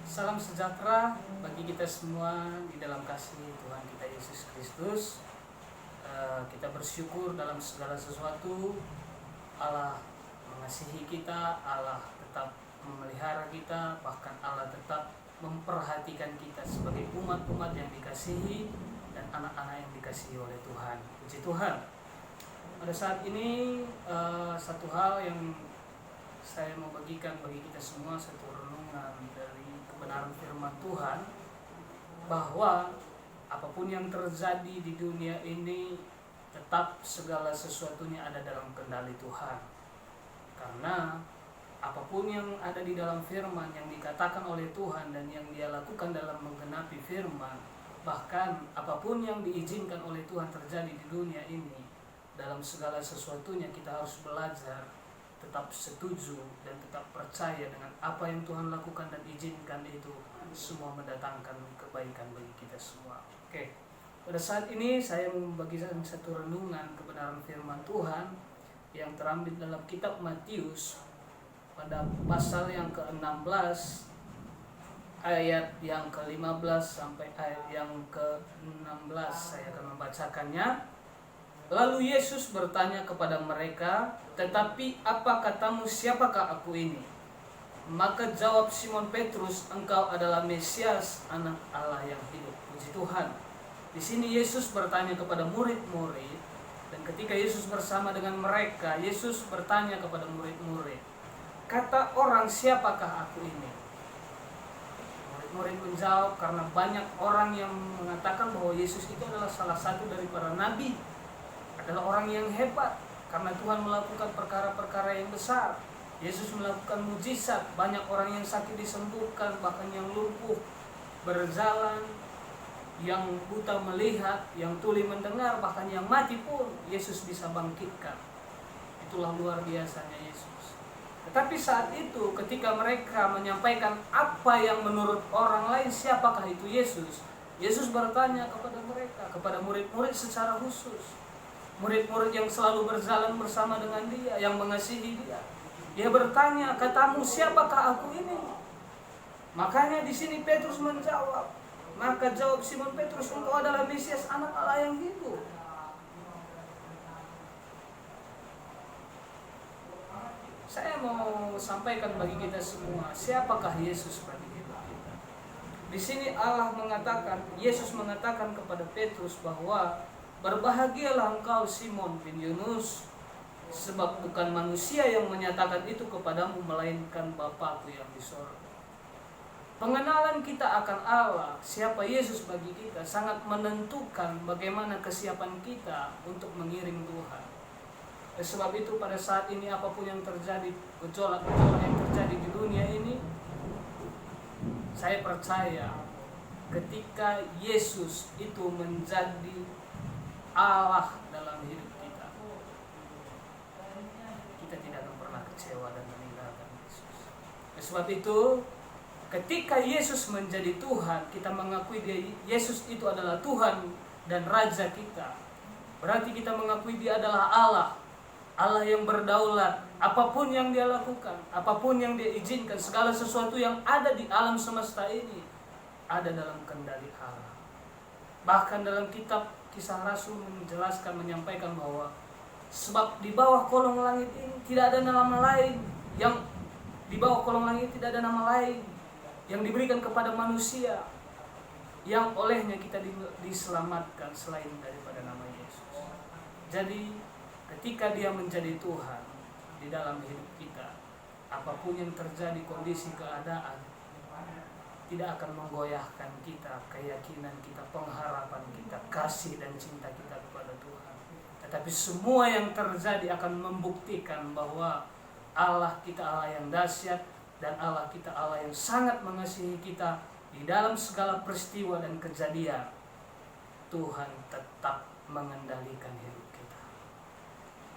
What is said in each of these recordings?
Salam sejahtera bagi kita semua di dalam kasih Tuhan kita Yesus Kristus. Kita bersyukur dalam segala sesuatu. Allah mengasihi kita, Allah tetap memelihara kita, bahkan Allah tetap memperhatikan kita sebagai umat-umat yang dikasihi dan anak-anak yang dikasihi oleh Tuhan. Puji Tuhan. Pada saat ini satu hal yang saya mau bagikan bagi kita semua, satu renungan dari kebenaran firman Tuhan, bahwa apapun yang terjadi di dunia ini, tetap segala sesuatunya ada dalam kendali Tuhan. Karena apapun yang ada di dalam firman yang dikatakan oleh Tuhan dan yang Dia lakukan dalam menggenapi firman, bahkan apapun yang diizinkan oleh Tuhan terjadi di dunia ini, dalam segala sesuatunya kita harus belajar tetap setuju dan tetap percaya dengan apa yang Tuhan lakukan dan izinkan, itu semua mendatangkan kebaikan bagi kita semua. Oke. Pada saat ini saya membagikan satu renungan kebenaran firman Tuhan yang terambil dalam kitab Matius pada pasal yang ke-16 ayat yang ke-15 sampai ayat yang ke-16. Saya akan membacakannya. Lalu Yesus bertanya kepada mereka, "Tetapi apa katamu, siapakah aku ini?" Maka jawab Simon Petrus, "Engkau adalah Mesias, Anak Allah yang hidup." Puji Tuhan. Di sini Yesus bertanya kepada murid-murid, dan ketika Yesus bersama dengan mereka, Yesus bertanya kepada murid-murid, "Kata orang, siapakah aku ini?" Murid-murid menjawab, karena banyak orang yang mengatakan bahwa Yesus itu adalah salah satu dari para nabi, adalah orang yang hebat karena Tuhan melakukan perkara-perkara yang besar. Yesus melakukan mujizat, banyak orang yang sakit disembuhkan, bahkan yang lumpuh berjalan, yang buta melihat, yang tuli mendengar, bahkan yang mati pun Yesus bisa bangkitkan. Itulah luar biasanya Yesus. Tetapi saat itu ketika mereka menyampaikan apa yang menurut orang lain siapakah itu Yesus, Yesus bertanya kepada mereka, kepada murid-murid secara khusus. Murid-murid yang selalu berjalan bersama dengan Dia, yang mengasihi Dia. Dia bertanya, "Katamu, siapakah aku ini?" Makanya di sini Petrus menjawab. Maka jawab Simon Petrus, "Engkau adalah Mesias, Anak Allah yang hidup." Saya mau sampaikan bagi kita semua, siapakah Yesus bagi kita? Di sini Allah mengatakan, Yesus mengatakan kepada Petrus bahwa, "Berbahagialah engkau Simon bin Yunus, sebab bukan manusia yang menyatakan itu kepadamu, melainkan Bapa-Ku yang di sorga." Pengenalan kita akan Allah, siapa Yesus bagi kita, sangat menentukan bagaimana kesiapan kita untuk mengiring Tuhan. Sebab itu pada saat ini apapun yang terjadi, gejolak-gejolak yang terjadi di dunia ini, saya percaya ketika Yesus itu menjadi Allah dalam hidup kita, kita tidak akan pernah kecewa dan meninggalkan Yesus. Sebab itu ketika Yesus menjadi Tuhan, kita mengakui Dia, Yesus itu adalah Tuhan dan Raja kita. Berarti kita mengakui Dia adalah Allah, Allah yang berdaulat. Apapun yang Dia lakukan, apapun yang Dia izinkan, segala sesuatu yang ada di alam semesta ini ada dalam kendali Allah. Bahkan dalam kitab Kisah Rasul menjelaskan, menyampaikan bahwa sebab di bawah kolong langit ini tidak ada nama lain, yang di bawah kolong langit tidak ada nama lain yang diberikan kepada manusia yang olehnya kita diselamatkan selain daripada nama Yesus. Jadi ketika Dia menjadi Tuhan di dalam hidup kita, apapun yang terjadi, kondisi, keadaan, tidak akan menggoyahkan kita, keyakinan kita, pengharapan kita, kasih dan cinta kita kepada Tuhan. Tetapi semua yang terjadi akan membuktikan bahwa Allah kita Allah yang dahsyat, dan Allah kita Allah yang sangat mengasihi kita. Di dalam segala peristiwa dan kejadian, Tuhan tetap mengendalikan hidup kita.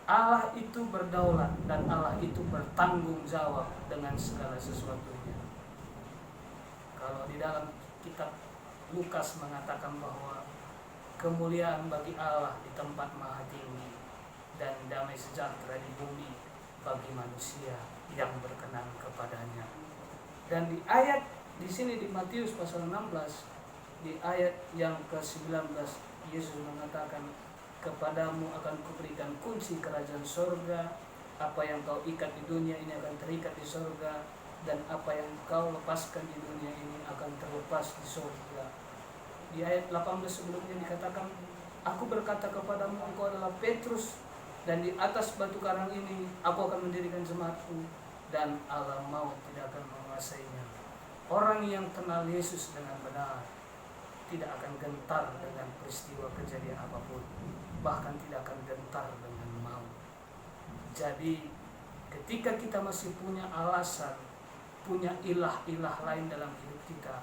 Allah itu berdaulat dan Allah itu bertanggung jawab dengan segala sesuatunya. Kalau di dalam kitab Lukas mengatakan bahwa kemuliaan bagi Allah di tempat maha tinggi dan damai sejahtera di bumi bagi manusia yang berkenan kepadanya. Dan di ayat Di sini di Matius pasal 16 di ayat yang ke-19 Yesus mengatakan, kepadamu akan kuberikan kunci kerajaan sorga, apa yang kau ikat di dunia ini akan terikat di sorga, dan apa yang kau lepaskan di dunia ini akan terlepas di sorga. Di ayat 18 sebelumnya dikatakan, aku berkata kepadamu, engkau adalah Petrus, dan di atas batu karang ini aku akan mendirikan jemaatku, dan alam maut tidak akan menguasainya. Orang yang kenal Yesus dengan benar tidak akan gentar dengan peristiwa kejadian apapun, bahkan tidak akan gentar dengan maut. Jadi ketika kita masih punya alasan, punya ilah-ilah lain dalam hidup kita,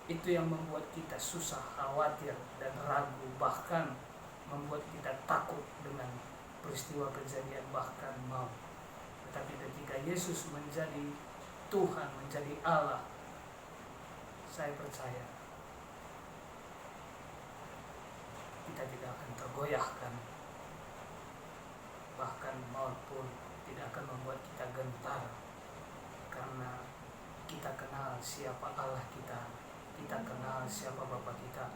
itu yang membuat kita susah, khawatir, dan ragu, bahkan membuat kita takut dengan peristiwa kejadian bahkan maut. Tetapi ketika Yesus menjadi Tuhan, menjadi Allah, saya percaya kita tidak akan tergoyahkan, bahkan maut pun tidak akan membuat kita gentar, karena kita kenal siapa Allah kita kenal siapa Bapa kita.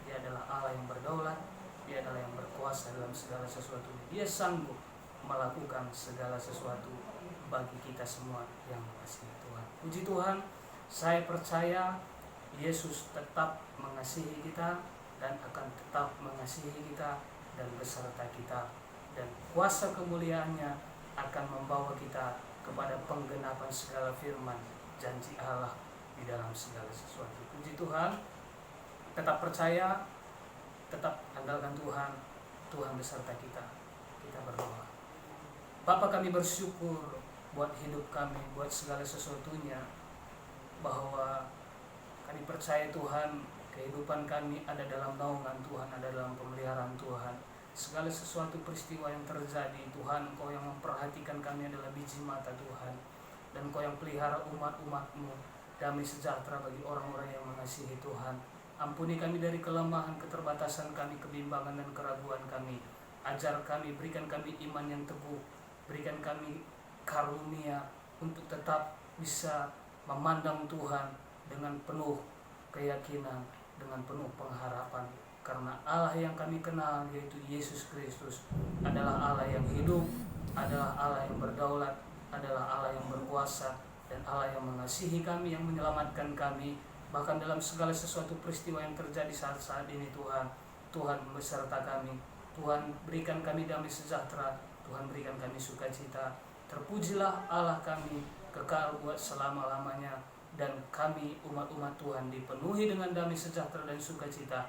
Dia adalah Allah yang berdaulat, Dia adalah yang berkuasa dalam segala sesuatu. Dia sanggup melakukan segala sesuatu bagi kita semua yang mengasihi Tuhan. Puji Tuhan, saya percaya Yesus tetap mengasihi kita dan akan tetap mengasihi kita dan beserta kita, dan kuasa kemuliaannya akan membawa kita kepada penggenapan segala firman janji Allah di dalam segala sesuatu. Puji Tuhan, tetap percaya, tetap andalkan Tuhan, Tuhan beserta kita. Kita berdoa. Bapa, kami bersyukur buat hidup kami, buat segala sesuatunya, bahwa kami percaya Tuhan, kehidupan kami ada dalam naungan Tuhan, ada dalam pemeliharaan Tuhan. Segala sesuatu peristiwa yang terjadi, Tuhan, Engkau yang memperhatikan kami adalah biji mata Tuhan, dan Engkau yang pelihara umat-umat-Mu, damai sejahtera bagi orang-orang yang mengasihi Tuhan. Ampuni kami dari kelemahan, keterbatasan kami, kebimbangan dan keraguan kami. Ajar kami, berikan kami iman yang teguh, berikan kami karunia untuk tetap bisa memandang Tuhan dengan penuh keyakinan, dengan penuh pengharapan, karena Allah yang kami kenal, yaitu Yesus Kristus, adalah Allah yang hidup, adalah Allah yang berdaulat, adalah Allah yang berkuasa, dan Allah yang mengasihi kami, yang menyelamatkan kami, bahkan dalam segala sesuatu peristiwa yang terjadi saat-saat ini. Tuhan beserta kami. Tuhan berikan kami damai sejahtera, Tuhan berikan kami sukacita. Terpujilah Allah kami kekal buat selama-lamanya, dan kami umat-umat Tuhan dipenuhi dengan damai sejahtera dan sukacita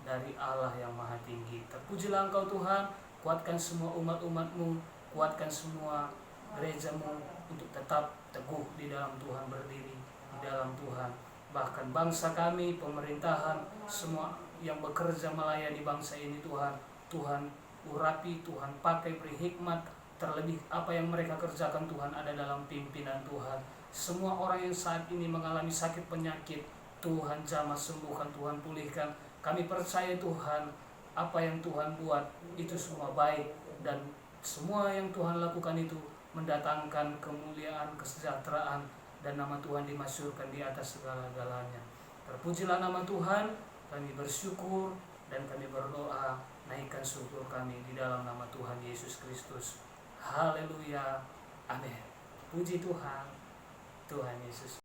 dari Allah yang maha tinggi. Terpujilah Engkau Tuhan, kuatkan semua umat-umat-Mu, kuatkan semua gereja-Mu untuk tetap teguh di dalam Tuhan, berdiri di dalam Tuhan. Bahkan bangsa kami, pemerintahan, semua yang bekerja melayani bangsa ini Tuhan urapi, Tuhan pakai, beri hikmat, terlebih apa yang mereka kerjakan Tuhan ada dalam pimpinan Tuhan. Semua orang yang saat ini mengalami sakit penyakit, Tuhan jamah sembuhkan, Tuhan pulihkan. Kami percaya Tuhan, apa yang Tuhan buat itu semua baik, dan semua yang Tuhan lakukan itu mendatangkan kemuliaan, kesejahteraan, dan nama Tuhan dimasyhurkan di atas segala-galanya. Terpujilah nama Tuhan, kami bersyukur dan kami berdoa, naikkan syukur kami di dalam nama Tuhan Yesus Kristus. Haleluya, amin. Puji Tuhan, Tuhan Yesus.